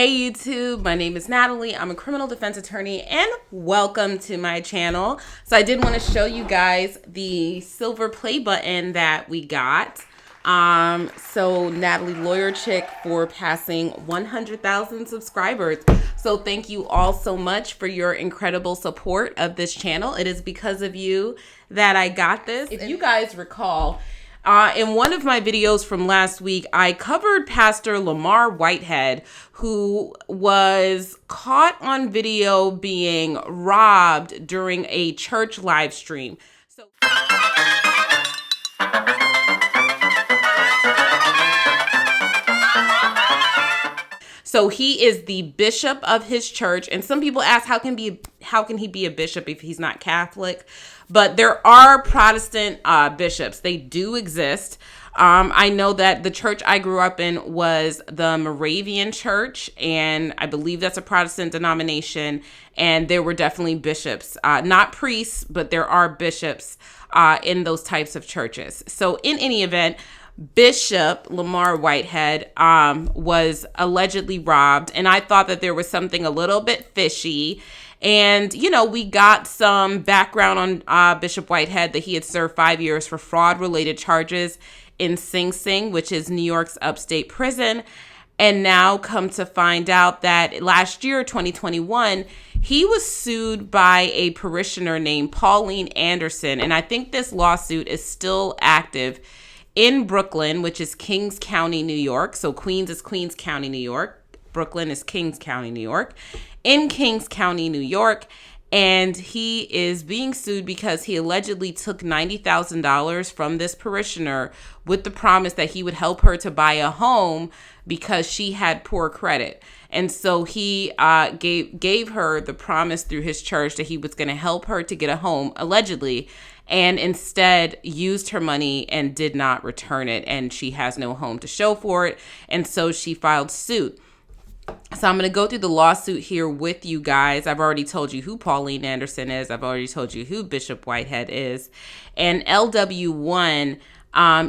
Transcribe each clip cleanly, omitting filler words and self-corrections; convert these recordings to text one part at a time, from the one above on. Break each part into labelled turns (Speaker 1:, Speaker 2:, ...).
Speaker 1: Hey YouTube, my name is Natalie. I'm a criminal defense attorney and welcome to my channel. So I did want to show you guys the silver play button that we got. So Natalie Lawyer Chick for passing 100,000 subscribers. So thank you all so much for your incredible support of this channel. It is because of you that I got this. If you guys recall, in one of my videos from last week, I covered Pastor Lamar Whitehead, who was caught on video being robbed during a church live stream. So he is the bishop of his church, and some people ask how can he be a bishop if he's not Catholic? But there are Protestant bishops. They do exist. I know that the church I grew up in was the Moravian Church, and I believe that's a Protestant denomination. And there were definitely bishops, not priests, but there are bishops in those types of churches. So in any event, Bishop Lamar Whitehead was allegedly robbed, and I thought that there was something a little bit fishy. And, you know, we got some background on Bishop Whitehead, that he had served 5 years for fraud-related charges in Sing Sing, which is New York's upstate prison. And now come to find out that last year, 2021, he was sued by a parishioner named Pauline Anderson. And I think this lawsuit is still active in Brooklyn, which is Kings County, New York. So Queens is Queens County, New York. Brooklyn is Kings County, New York. In Kings County, New York. And he is being sued because he allegedly took $90,000 from this parishioner with the promise that he would help her to buy a home because she had poor credit. And so he gave her the promise through his church that he was going to help her to get a home, allegedly, and instead used her money and did not return it. And she has no home to show for it. And so she filed suit. So I'm going to go through the lawsuit here with you guys. I've already told you who Pauline Anderson is. I've already told you who Bishop Whitehead is. And LW1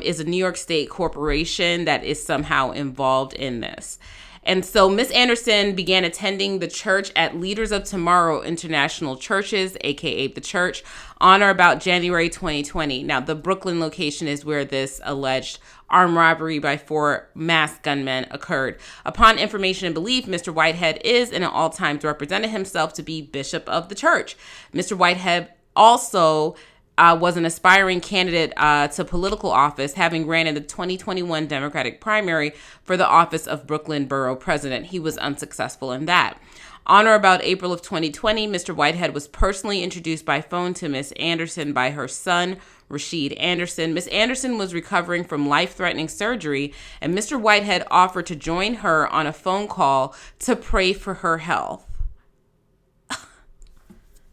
Speaker 1: is a New York State corporation that is somehow involved in this. And so Miss Anderson began attending the church at Leaders of Tomorrow International Churches, aka the church, on or about January 2020. Now, the Brooklyn location is where this alleged armed robbery by 4 masked gunmen occurred. Upon information and belief, Mr. Whitehead is and at all times represented himself to be bishop of the church. Mr. Whitehead also was an aspiring candidate to political office, having ran in the 2021 Democratic primary for the office of Brooklyn Borough President. He was unsuccessful in that. On or about April of 2020, Mr. Whitehead was personally introduced by phone to Miss Anderson by her son, Rashid Anderson. Miss Anderson was recovering from life-threatening surgery, and Mr. Whitehead offered to join her on a phone call to pray for her health.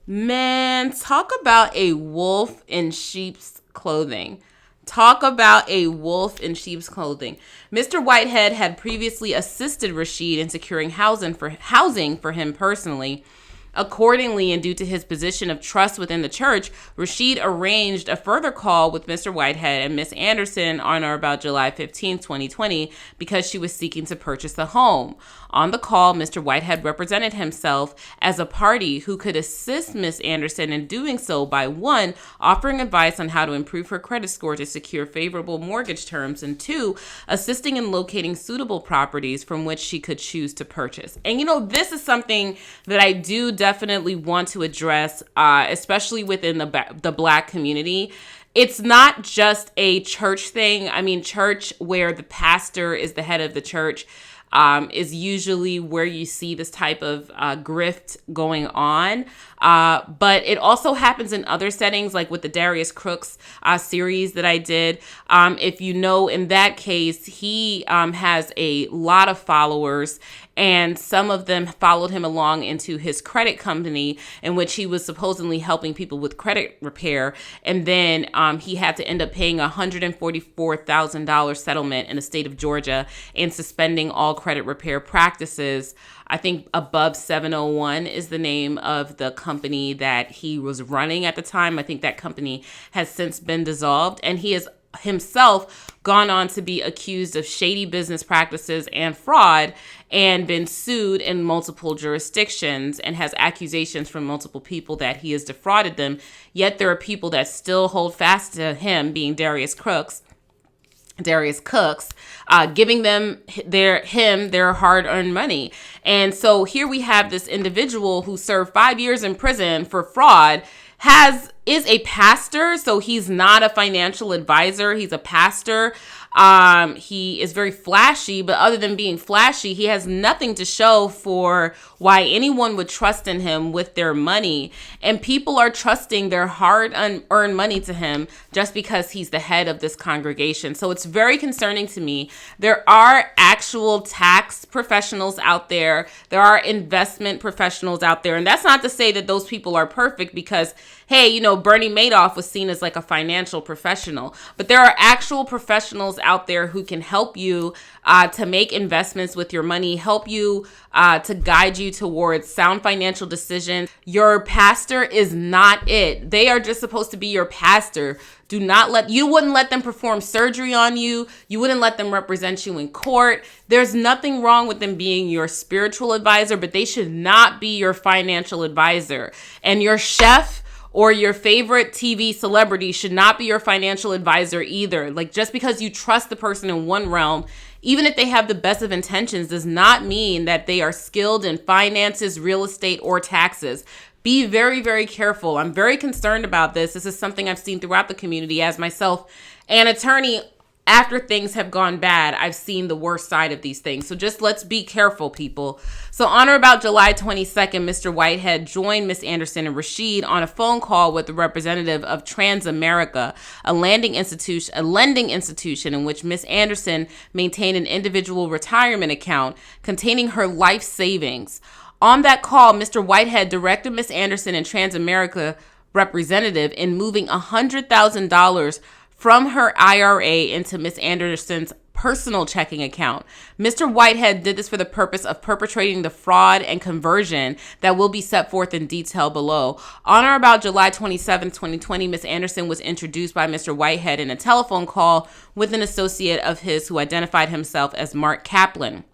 Speaker 1: Man, talk about a wolf in sheep's clothing. Talk about a wolf in sheep's clothing. Mr. Whitehead had previously assisted Rashid in securing housing for him personally. Accordingly, and due to his position of trust within the church, Rashid arranged a further call with Mr. Whitehead and Miss Anderson on or about July 15, 2020, because she was seeking to purchase a home. On the call, Mr. Whitehead represented himself as a party who could assist Miss Anderson in doing so by 1, offering advice on how to improve her credit score to secure favorable mortgage terms, and 2, assisting in locating suitable properties from which she could choose to purchase. And you know, this is something that I do definitely want to address, especially within the Black community. It's not just a church thing. I mean, church where the pastor is the head of the church is usually where you see this type of grift going on. But it also happens in other settings, like with the Darius Crooks series that I did. If you know, in that case, he has a lot of followers, and some of them followed him along into his credit company, in which he was supposedly helping people with credit repair. And then he had to end up paying a $144,000 settlement in the state of Georgia and suspending all credit repair practices. I think Above 701 is the name of the company that he was running at the time. I think that company has since been dissolved, and he has himself gone on to be accused of shady business practices and fraud and been sued in multiple jurisdictions and has accusations from multiple people that he has defrauded them. Yet there are people that still hold fast to him, being Darius Cooks, giving them their hard-earned money. And so here we have this individual who served 5 years in prison for fraud, is a pastor, so he's not a financial advisor. He's a pastor. He is very flashy, but other than being flashy, he has nothing to show for why anyone would trust in him with their money. And people are trusting their hard-earned money to him just because he's the head of this congregation. So it's very concerning to me. There are actual tax professionals out there. There are investment professionals out there. And that's not to say that those people are perfect because, hey, Bernie Madoff was seen as like a financial professional. But there are actual professionals out there who can help you to make investments with your money, help you to guide you towards sound financial decisions. Your pastor is not it. They are just supposed to be your pastor. You wouldn't let them perform surgery on you. You wouldn't let them represent you in court. There's nothing wrong with them being your spiritual advisor, but they should not be your financial advisor. And your chef or your favorite TV celebrity should not be your financial advisor either. Like, just because you trust the person in one realm, even if they have the best of intentions, does not mean that they are skilled in finances, real estate, or taxes. Be very, very careful. I'm very concerned about this. This is something I've seen throughout the community as myself an attorney. After things have gone bad, I've seen the worst side of these things. So just let's be careful, people. So on or about July 22nd, Mr. Whitehead joined Miss Anderson and Rashid on a phone call with the representative of Transamerica, a lending institution in which Miss Anderson maintained an individual retirement account containing her life savings. On that call, Mr. Whitehead directed Miss Anderson and Transamerica representative in moving $100,000 from her IRA into Miss Anderson's personal checking account. Mr. Whitehead did this for the purpose of perpetrating the fraud and conversion that will be set forth in detail below. On or about July 27, 2020, Miss Anderson was introduced by Mr. Whitehead in a telephone call with an associate of his who identified himself as Mark Kaplan.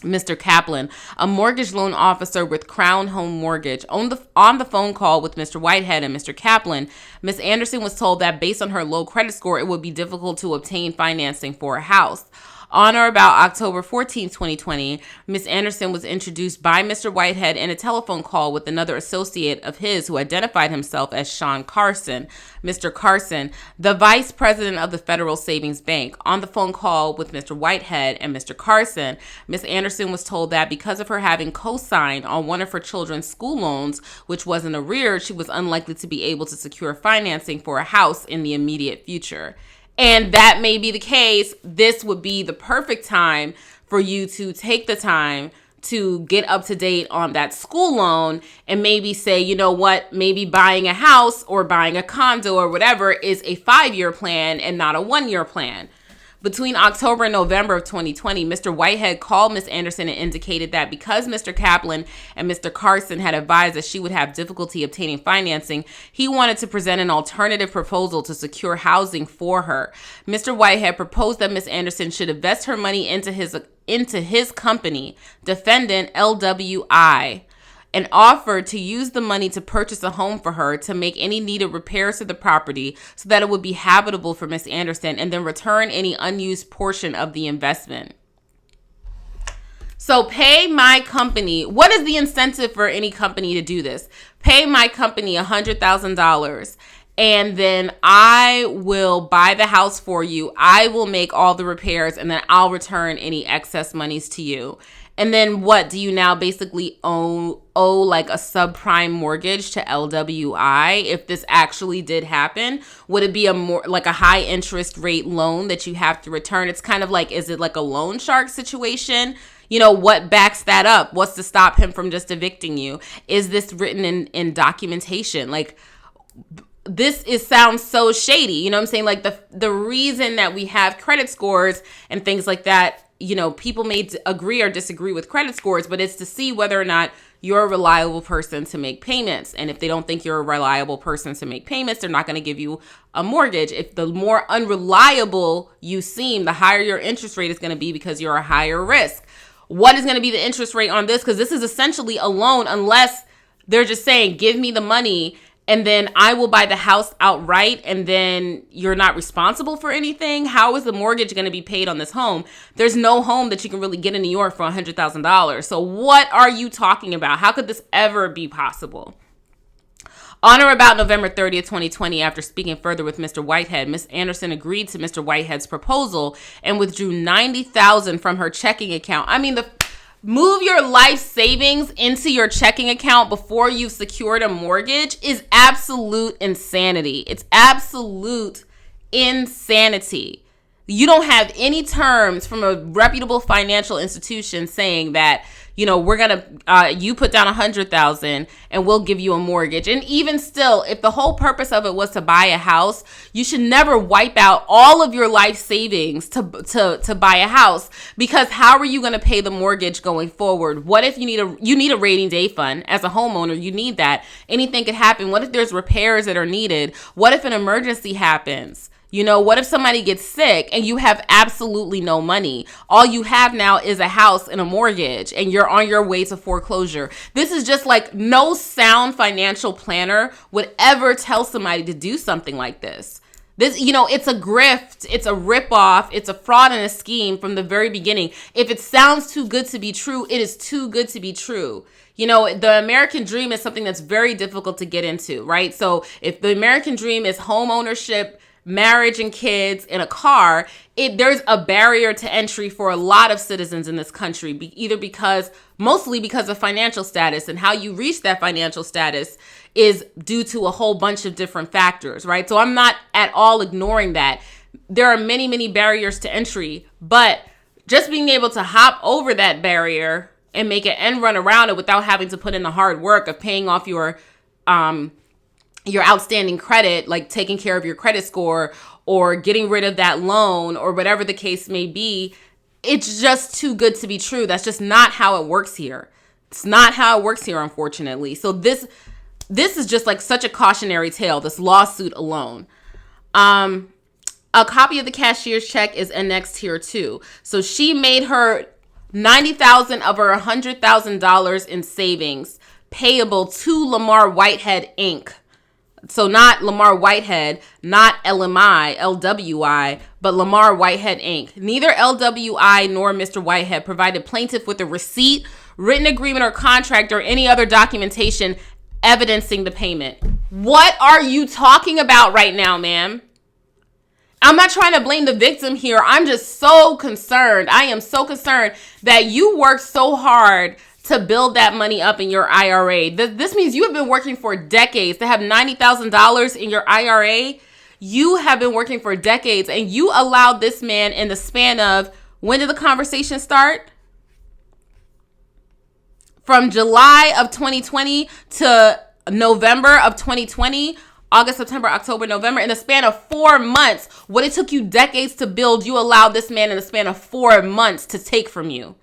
Speaker 1: Mr. Kaplan, a mortgage loan officer with Crown Home Mortgage. On the phone call with Mr. Whitehead and Mr. Kaplan, Ms. Anderson was told that based on her low credit score, it would be difficult to obtain financing for a house. On or about October 14, 2020, Ms. Anderson was introduced by Mr. Whitehead in a telephone call with another associate of his who identified himself as Sean Carson. Mr. Carson, the vice president of the Federal Savings Bank. On the phone call with Mr. Whitehead and Mr. Carson, Ms. Anderson was told that because of her having co-signed on one of her children's school loans, which was in arrears, she was unlikely to be able to secure financing for a house in the immediate future. And that may be the case. This would be the perfect time for you to take the time to get up to date on that school loan and maybe say, you know what, maybe buying a house or buying a condo or whatever is a 5-year plan and not a 1-year plan. Between October and November of 2020, Mr. Whitehead called Ms. Anderson and indicated that because Mr. Kaplan and Mr. Carson had advised that she would have difficulty obtaining financing, he wanted to present an alternative proposal to secure housing for her. Mr. Whitehead proposed that Ms. Anderson should invest her money into his company, Defendant LWI, and offered to use the money to purchase a home for her, to make any needed repairs to the property so that it would be habitable for Miss Anderson, and then return any unused portion of the investment. So pay my company. What is the incentive for any company to do this? Pay my company $100,000 and then I will buy the house for you. I will make all the repairs and then I'll return any excess monies to you. And then what, do you now basically owe like a subprime mortgage to LWI? If this actually did happen, would it be a more like a high interest rate loan that you have to return? It's kind of like, is it like a loan shark situation? You know, what backs that up? What's to stop him from just evicting you? Is this written in documentation? Like, sounds so shady. You know what I'm saying? Like the reason that we have credit scores and things like that, you know, people may agree or disagree with credit scores, but it's to see whether or not you're a reliable person to make payments. And if they don't think you're a reliable person to make payments, they're not going to give you a mortgage. If the more unreliable you seem, the higher your interest rate is going to be because you're a higher risk. What is going to be the interest rate on this? Because this is essentially a loan, unless they're just saying, give me the money and then I will buy the house outright, and then you're not responsible for anything. How is the mortgage going to be paid on this home? There's no home that you can really get in New York for $100,000. So what are you talking about? How could this ever be possible? On or about November 30th, 2020, after speaking further with Mr. Whitehead, Ms. Anderson agreed to Mr. Whitehead's proposal and withdrew $90,000 from her checking account. I mean, move your life savings into your checking account before you've secured a mortgage is absolute insanity. It's absolute insanity. You don't have any terms from a reputable financial institution saying that, you know, we're going to, you put down $100,000 and we'll give you a mortgage. And even still, if the whole purpose of it was to buy a house, you should never wipe out all of your life savings to buy a house, because how are you going to pay the mortgage going forward? What if you need a rainy day fund as a homeowner? You need that. Anything could happen. What if there's repairs that are needed? What if an emergency happens? You know, what if somebody gets sick and you have absolutely no money? All you have now is a house and a mortgage, and you're on your way to foreclosure. This is just like, no sound financial planner would ever tell somebody to do something like this. This, you know, it's a grift, it's a ripoff, it's a fraud and a scheme from the very beginning. If it sounds too good to be true, it is too good to be true. You know, the American dream is something that's very difficult to get into, right? So if the American dream is home ownership, marriage and kids in a car, there's a barrier to entry for a lot of citizens in this country, mostly because of financial status, and how you reach that financial status is due to a whole bunch of different factors, right? So I'm not at all ignoring that. There are many, many barriers to entry, but just being able to hop over that barrier and make an end run around it without having to put in the hard work of paying off your outstanding credit, like taking care of your credit score or getting rid of that loan or whatever the case may be, it's just too good to be true. That's just not how it works here. It's not how it works here, unfortunately. So this is just like such a cautionary tale, this lawsuit alone. A copy of the cashier's check is annexed here too. So she made her $90,000 of her $100,000 in savings payable to Lamar Whitehead, Inc. So not Lamar Whitehead, not LMI, LWI, but Lamar Whitehead, Inc. Neither LWI nor Mr. Whitehead provided plaintiff with a receipt, written agreement, or contract, or any other documentation evidencing the payment. What are you talking about right now, ma'am? I'm not trying to blame the victim here. I'm just so concerned. I am so concerned that you worked so hard to build that money up in your IRA. This means you have been working for decades to have $90,000 in your IRA. You have been working for decades, and you allowed this man in the span of, when did the conversation start? From July of 2020 to November of 2020, August, September, October, November, in the span of 4 months. What it took you decades to build, you allowed this man in the span of 4 months to take from you.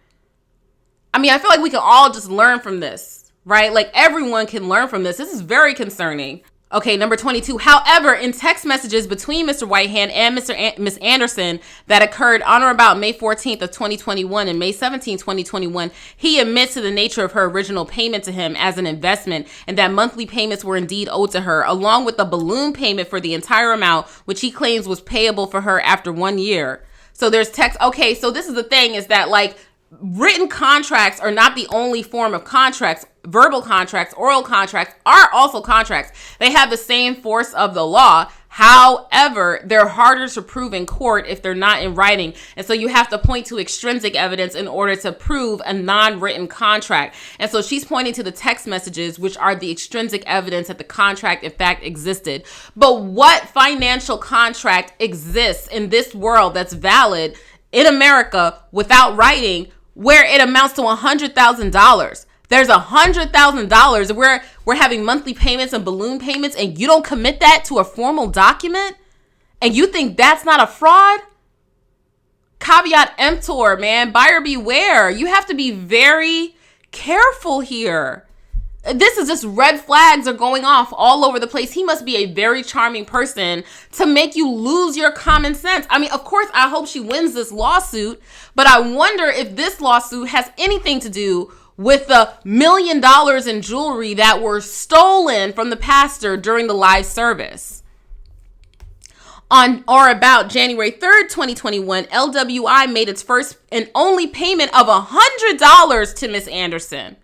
Speaker 1: I mean, I feel like we can all just learn from this, right? Like, everyone can learn from this. This is very concerning. Okay, number 22. However, in text messages between Mr. Whitehead and Miss Anderson that occurred on or about May 14th of 2021 and May 17th, 2021, he admits to the nature of her original payment to him as an investment, and that monthly payments were indeed owed to her, along with a balloon payment for the entire amount, which he claims was payable for her after 1 year. So there's text. Okay, so this is the thing, is that, like, written contracts are not the only form of contracts. Verbal contracts, oral contracts are also contracts. They have the same force of the law. However, they're harder to prove in court if they're not in writing. And so you have to point to extrinsic evidence in order to prove a non-written contract. And so she's pointing to the text messages, which are the extrinsic evidence that the contract in fact existed. But what financial contract exists in this world that's valid in America without writing, where it amounts to $100,000? There's $100,000 we're having monthly payments and balloon payments, and you don't commit that to a formal document, and you think that's not a fraud? Caveat emptor, man. Buyer beware. You have to be very careful here. This is just red flags are going off all over the place. He must be a very charming person to make you lose your common sense. I mean, of course, I hope she wins this lawsuit, but I wonder if this lawsuit has anything to do with the $1 million in jewelry that were stolen from the pastor during the live service. On or about January 3rd, 2021, LWI made its first and only payment of $100 to Miss Anderson.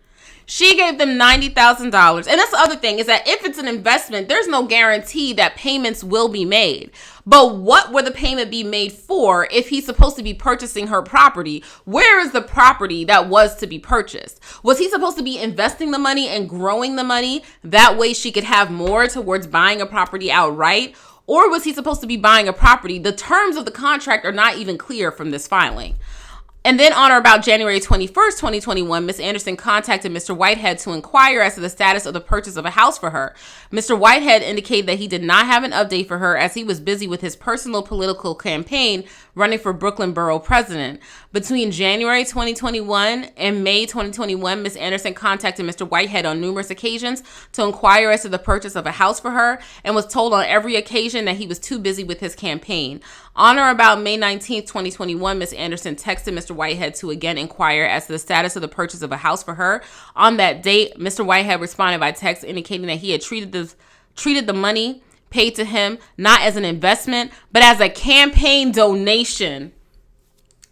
Speaker 1: She gave them $90,000. And that's the other thing, is that if it's an investment, there's no guarantee that payments will be made. But what would the payment be made for if he's supposed to be purchasing her property? Where is the property that was to be purchased? Was he supposed to be investing the money and growing the money? That way she could have more towards buying a property outright? Or was he supposed to be buying a property? The terms of the contract are not even clear from this filing. And then on or about January 21st, 2021, Ms. Anderson contacted Mr. Whitehead to inquire as to the status of the purchase of a house for her. Mr. Whitehead indicated that he did not have an update for her as he was busy with his personal political campaign running for Brooklyn Borough President. Between January 2021 and May 2021, Ms. Anderson contacted Mr. Whitehead on numerous occasions to inquire as to the purchase of a house for her and was told on every occasion that he was too busy with his campaign. On or about May 19th, 2021, Ms. Anderson texted Mr. Whitehead to again inquire as to the status of the purchase of a house for her. On that date, Mr. Whitehead responded by text indicating that he had treated the money paid to him not as an investment, but as a campaign donation,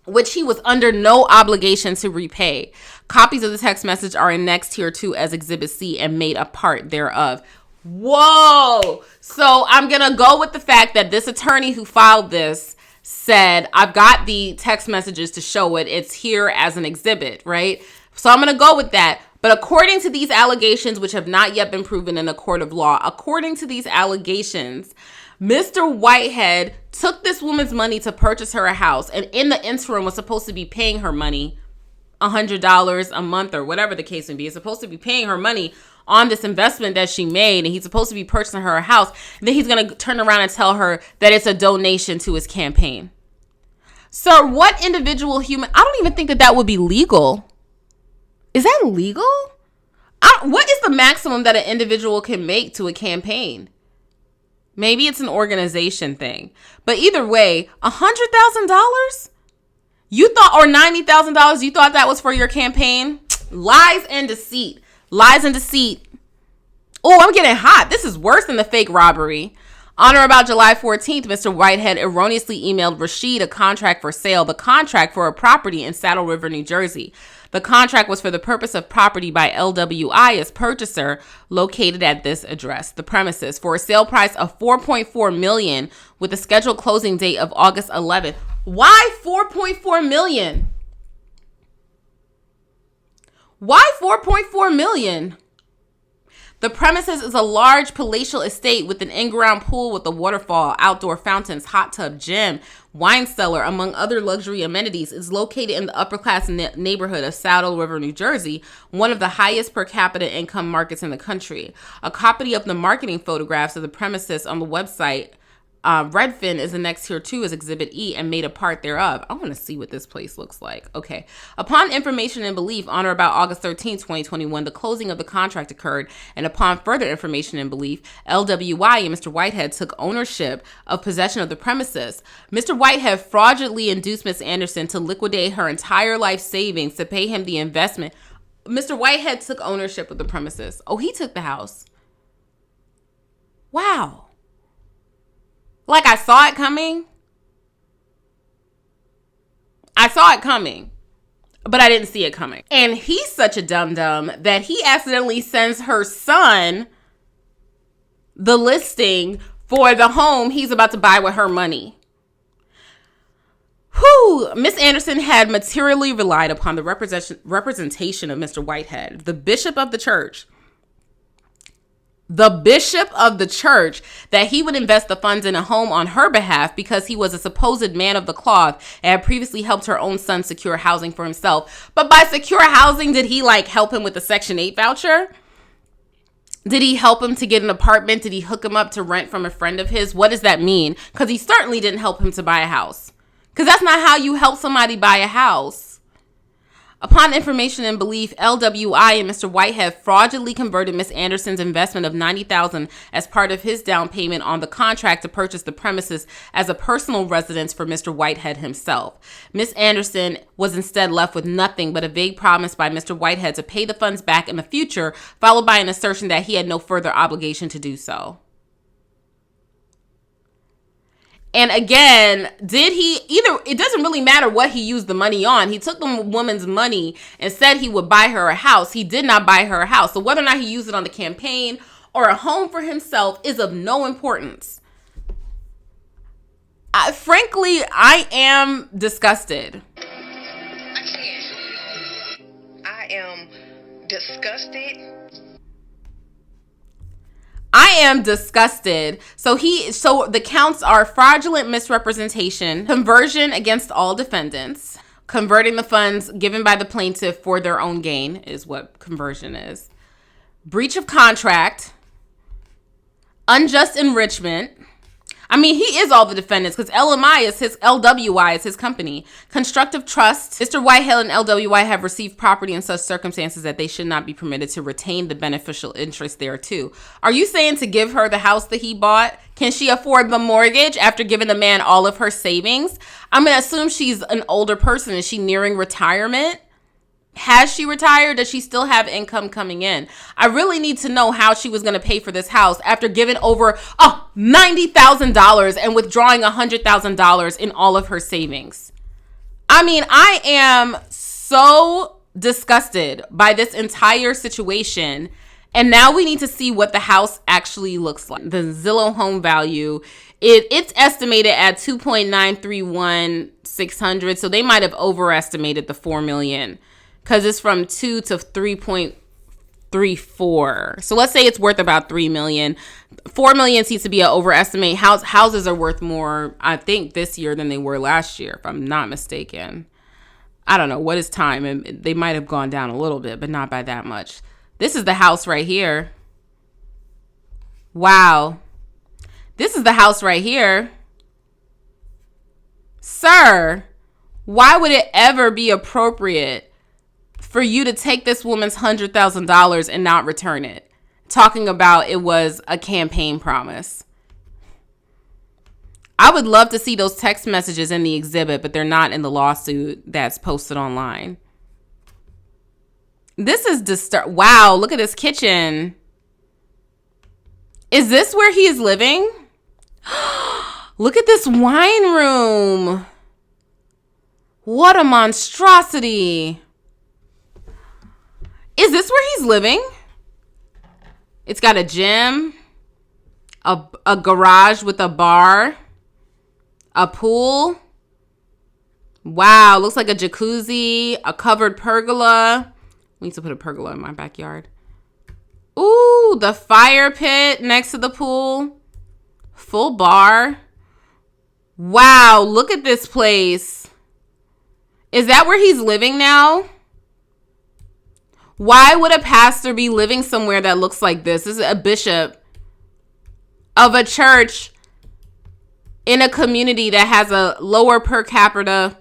Speaker 1: which he was under no obligation to repay. Copies of the text message are annexed here too as Exhibit C and made a part thereof. Whoa! So I'm going to go with the fact that this attorney who filed this said, I've got the text messages to show it. It's here as an exhibit, right? So I'm going to go with that. But according to these allegations, which have not yet been proven in a court of law, according to these allegations, Mr. Whitehead took this woman's money to purchase her a house, and in the interim was supposed to be paying her money, $100 a month or whatever the case may be. He's supposed to be paying her money on this investment that she made, and he's supposed to be purchasing her a house. And then he's going to turn around and tell her that it's a donation to his campaign. Sir, what individual human? I don't even think that would be legal. Is that legal? What is the maximum that an individual can make to a campaign? Maybe it's an organization thing. But either way, $100,000? You thought, or $90,000, you thought that was for your campaign? Lies and deceit. Lies and deceit. Oh, I'm getting hot. This is worse than the fake robbery. On or about July 14th, Mr. Whitehead erroneously emailed Rashid a contract for sale, the contract for a property in Saddle River, New Jersey. The contract was for the purpose of property by LWI as purchaser located at this address, the premises, for a sale price of $4.4 million with a scheduled closing date of August 11th. Why $4.4 million? Why $4.4 million? The premises is a large palatial estate with an in-ground pool with a waterfall, outdoor fountains, hot tub, gym, wine cellar, among other luxury amenities. It's located in the upper-class neighborhood of Saddle River, New Jersey, one of the highest per capita income markets in the country. A copy of the marketing photographs of the premises on the website Redfin is annexed here too as Exhibit E and made a part thereof. I want to see what this place looks like. Okay. Upon information and belief, on or about August 13, 2021, the closing of the contract occurred, and upon further information and belief, LWI and Mr. Whitehead took ownership of possession of the premises. Mr. Whitehead fraudulently induced Ms. Anderson to liquidate her entire life savings to pay him the investment. Mr. Whitehead took ownership of the premises. Oh, he took the house. Wow. Like I saw it coming. I saw it coming, but I didn't see it coming. And he's such a dum-dum that he accidentally sends her son the listing for the home he's about to buy with her money. Miss Anderson had materially relied upon the representation of Mr. Whitehead, the bishop of the church, that he would invest the funds in a home on her behalf because he was a supposed man of the cloth and had previously helped her own son secure housing for himself. But by secure housing, did he help him with the Section 8 voucher? Did he help him to get an apartment? Did he hook him up to rent from a friend of his? What does that mean? Because he certainly didn't help him to buy a house. Because that's not how you help somebody buy a house. Upon information and belief, LWI and Mr. Whitehead fraudulently converted Miss Anderson's investment of $90,000 as part of his down payment on the contract to purchase the premises as a personal residence for Mr. Whitehead himself. Miss Anderson was instead left with nothing but a vague promise by Mr. Whitehead to pay the funds back in the future, followed by an assertion that he had no further obligation to do so. And again, it doesn't really matter what he used the money on. He took the woman's money and said he would buy her a house. He did not buy her a house. So whether or not he used it on the campaign or a home for himself is of no importance. Frankly, I am disgusted.
Speaker 2: I am disgusted.
Speaker 1: I am disgusted. So the counts are fraudulent misrepresentation, conversion against all defendants, converting the funds given by the plaintiff for their own gain is what conversion is, breach of contract, unjust enrichment. I mean, he is all the defendants because LWI is his company. Constructive trust. Mr. Whitehead and LWI have received property in such circumstances that they should not be permitted to retain the beneficial interest thereto. Are you saying to give her the house that he bought? Can she afford the mortgage after giving the man all of her savings? I'm going to assume she's an older person. Is she nearing retirement? Has she retired? Does she still have income coming in? I really need to know how she was going to pay for this house after giving over $90,000 and withdrawing $100,000 in all of her savings. I mean, I am so disgusted by this entire situation. And now we need to see what the house actually looks like. The Zillow home value, it's estimated at $2.931600. So they might have overestimated the $4 million. Because it's from 2 to 3.34. So let's say it's worth about $3 million. $4 million seems to be an overestimate. Houses are worth more, I think, this year than they were last year, if I'm not mistaken. I don't know. What is time? And they might have gone down a little bit, but not by that much. This is the house right here. Wow. This is the house right here. Sir, why would it ever be appropriate for you to take this woman's $100,000 and not return it? Talking about it was a campaign promise. I would love to see those text messages in the exhibit, but they're not in the lawsuit that's posted online. This is wow, look at this kitchen. Is this where he is living? Look at this wine room. What a monstrosity. Is this where he's living? It's got a gym, a garage with a bar, a pool. Wow, looks like a jacuzzi, a covered pergola. We need to put a pergola in my backyard. Ooh, the fire pit next to the pool. Full bar. Wow, look at this place. Is that where he's living now? Why would a pastor be living somewhere that looks like this? This is a bishop of a church in a community that has a lower per capita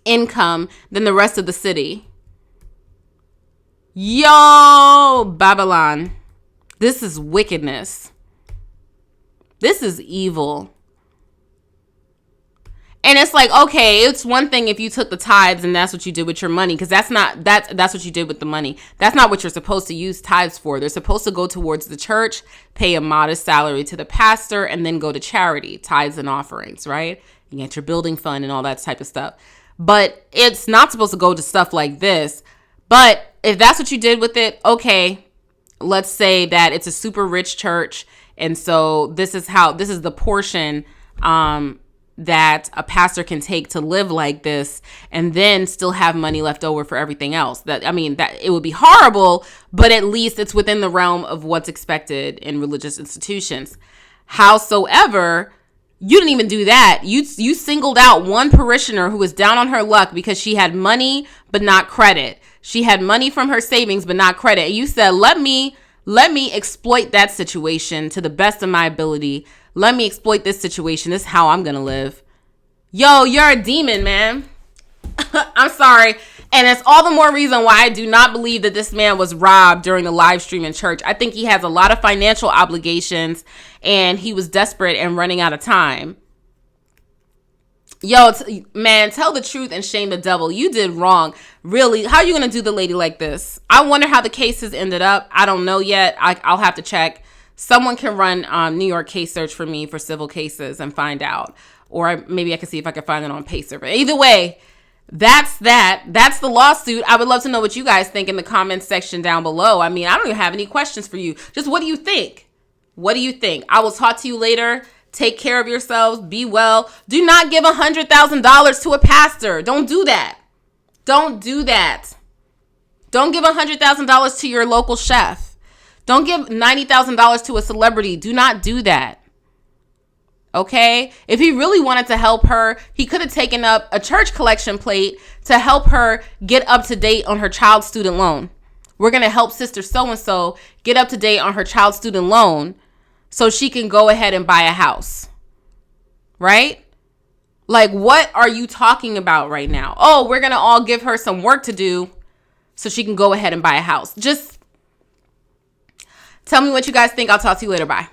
Speaker 1: income than the rest of the city. Yo, Babylon. This is wickedness. This is evil. And it's like, okay, it's one thing if you took the tithes and that's what you did with your money, because that's what you did with the money. That's not what you're supposed to use tithes for. They're supposed to go towards the church, pay a modest salary to the pastor, and then go to charity, tithes and offerings, right? You get your building fund and all that type of stuff. But it's not supposed to go to stuff like this. But if that's what you did with it, okay, let's say that it's a super rich church. And so this is the portion that a pastor can take to live like this and then still have money left over for everything else. That it would be horrible, but at least it's within the realm of what's expected in religious institutions. Howsoever, you didn't even do that. You singled out one parishioner who was down on her luck because she had money but not credit. She had money from her savings but not credit. And you said, let me exploit that situation to the best of my ability. Let me exploit this situation. This is how I'm going to live. Yo, you're a demon, man. I'm sorry. And it's all the more reason why I do not believe that this man was robbed during the live stream in church. I think he has a lot of financial obligations and he was desperate and running out of time. Yo, man, tell the truth and shame the devil. You did wrong. Really? How are you going to do the lady like this? I wonder how the case has ended up. I don't know yet. I'll have to check. Someone can run New York case search for me for civil cases and find out. Or maybe I can see if I can find it on Pacer. But either way, that's that. That's the lawsuit. I would love to know what you guys think in the comments section down below. I mean, I don't even have any questions for you. Just what do you think? What do you think? I will talk to you later. Take care of yourselves. Be well. Do not give $100,000 to a pastor. Don't do that. Don't do that. Don't give $100,000 to your local chef. Don't give $90,000 to a celebrity. Do not do that. Okay? If he really wanted to help her, he could have taken up a church collection plate to help her get up to date on her child student loan. We're going to help sister so-and-so get up to date on her child student loan so she can go ahead and buy a house. Right? Like, what are you talking about right now? Oh, we're going to all give her some work to do so she can go ahead and buy a house. Just tell me what you guys think. I'll talk to you later. Bye.